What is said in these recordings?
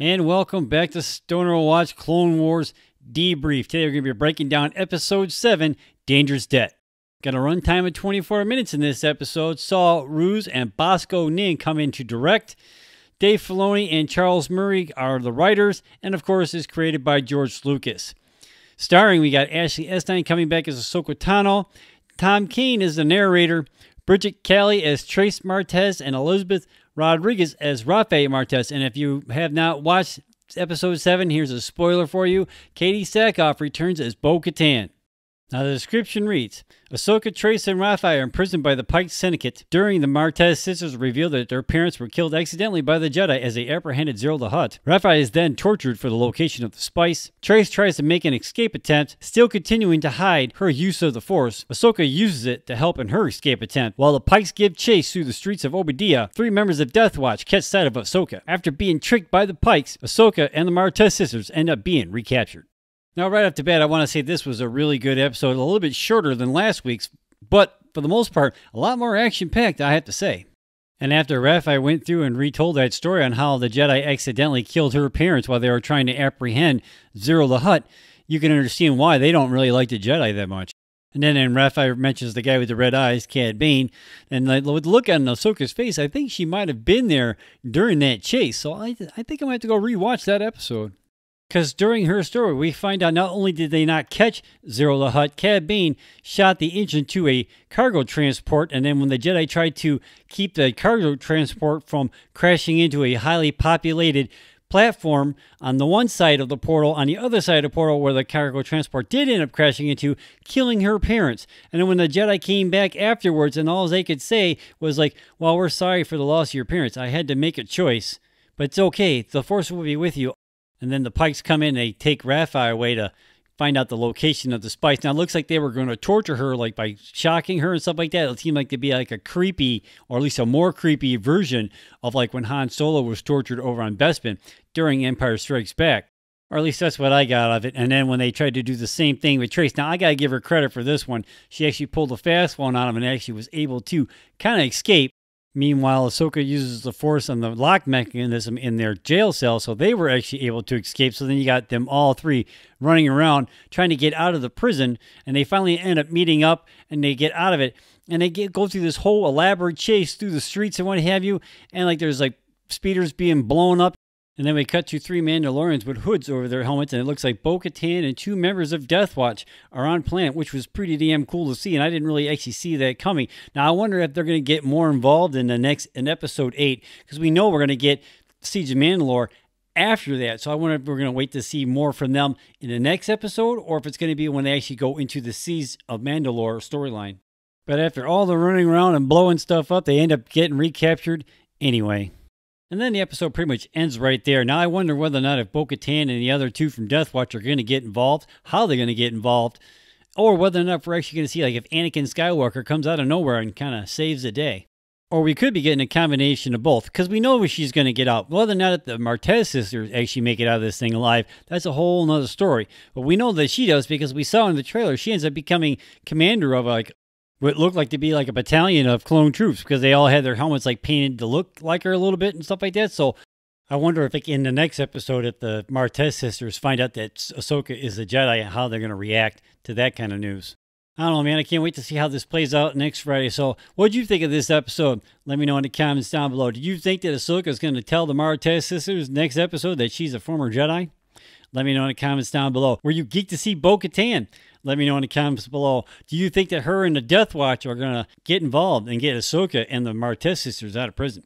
And welcome back to Stoner Watch Clone Wars Debrief. Today we're going to be breaking down Episode 7, Dangerous Debt. Got a runtime of 24 minutes in this episode. Saul, Ruiz, and Bosco Nin come in to direct. Dave Filoni and Charles Murray are the writers, and of course is created by George Lucas. Starring, we got Ashley Eckstein coming back as Ahsoka Tano. Tom Kane is the narrator. Brigitte Callie as Trace Martez, and Elizabeth Rodriguez as Rafa Martez. And if you have not watched Episode 7, here's a spoiler for you. Katie Sackhoff returns as Bokatan. Now the description reads, Ahsoka, Trace, and Rafa are imprisoned by the Pikes syndicate. During the Martez sisters reveal that their parents were killed accidentally by the Jedi as they apprehended Ziro the Hutt. Rafa is then tortured for the location of the spice. Trace tries to make an escape attempt, still continuing to hide her use of the Force. Ahsoka uses it to help in her escape attempt. While the Pikes give chase through the streets of Obadiah, 3 members of Death Watch catch sight of Ahsoka. After being tricked by the Pikes, Ahsoka and the Martez sisters end up being recaptured. Now, right off the bat, I want to say this was a really good episode, a little bit shorter than last week's, but for the most part, a lot more action-packed, I have to say. And after Rafa went through and retold that story on how the Jedi accidentally killed her parents while they were trying to apprehend Ziro the Hutt, you can understand why they don't really like the Jedi that much. And then Rafa mentions the guy with the red eyes, Cad Bane, and with the look on Ahsoka's face, I think she might have been there during that chase, so I think I'm going to have to go rewatch that episode. Because during her story, we find out not only did they not catch Ziro the Hutt, Cad Bane shot the engine to a cargo transport, and then when the Jedi tried to keep the cargo transport from crashing into a highly populated platform on the one side of the portal, on the other side of the portal where the cargo transport did end up crashing into, killing her parents. And then when the Jedi came back afterwards, and all they could say was like, well, we're sorry for the loss of your parents. I had to make a choice, but it's okay. The Force will be with you. And then the Pikes come in and they take Rafa away to find out the location of the spice. Now, it looks like they were going to torture her like by shocking her and stuff like that. It seemed like to be like a creepy, or at least a more creepy version of like when Han Solo was tortured over on Bespin during Empire Strikes Back. Or at least that's what I got out of it. And then when they tried to do the same thing with Trace. Now, I got to give her credit for this one. She actually pulled a fast one on him and actually was able to kind of escape. Meanwhile, Ahsoka uses the Force on the lock mechanism in their jail cell, so they were actually able to escape. So then you got them all 3 running around trying to get out of the prison, and they finally end up meeting up, and they get out of it, and they go through this whole elaborate chase through the streets and what have you, and like there's like speeders being blown up. And then we cut to 3 Mandalorians with hoods over their helmets, and it looks like Bokatan and 2 members of Death Watch are on planet, which was pretty damn cool to see, and I didn't really actually see that coming. Now, I wonder if they're going to get more involved in Episode 8, because we know we're going to get Siege of Mandalore after that, so I wonder if we're going to wait to see more from them in the next episode, or if it's going to be when they actually go into the Siege of Mandalore storyline. But after all the running around and blowing stuff up, they end up getting recaptured anyway. And then the episode pretty much ends right there. Now, I wonder whether or not if Bokatan and the other 2 from Death Watch are going to get involved, how they're going to get involved, or whether or not we're actually going to see like if Anakin Skywalker comes out of nowhere and kind of saves the day. Or we could be getting a combination of both, because we know she's going to get out. Whether or not the Martez sisters actually make it out of this thing alive, that's a whole nother story. But we know that she does, because we saw in the trailer, she ends up becoming commander of like what looked like to be like a battalion of clone troops, because they all had their helmets like painted to look like her a little bit and stuff like that. So I wonder if like in the next episode, if the Martez sisters find out that Ahsoka is a Jedi, and how they're going to react to that kind of news. I don't know, man. I can't wait to see how this plays out next Friday. So what do you think of this episode? Let me know in the comments down below. Do you think that Ahsoka is going to tell the Martez sisters next episode that she's a former Jedi? Let me know in the comments down below. Were you geeked to see Bo-Katan? Let me know in the comments below. Do you think that her and the Death Watch are going to get involved and get Ahsoka and the Martez sisters out of prison?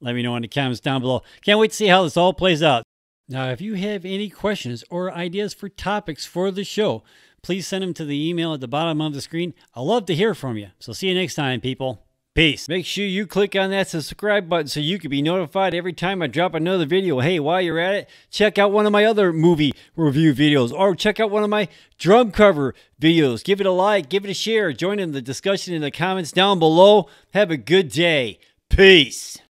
Let me know in the comments down below. Can't wait to see how this all plays out. Now, if you have any questions or ideas for topics for the show, please send them to the email at the bottom of the screen. I'd love to hear from you. So see you next time, people. Peace. Make sure you click on that subscribe button so you can be notified every time I drop another video. Hey, while you're at it, check out one of my other movie review videos, or check out one of my drum cover videos. Give it a like, give it a share. Join in the discussion in the comments down below. Have a good day. Peace.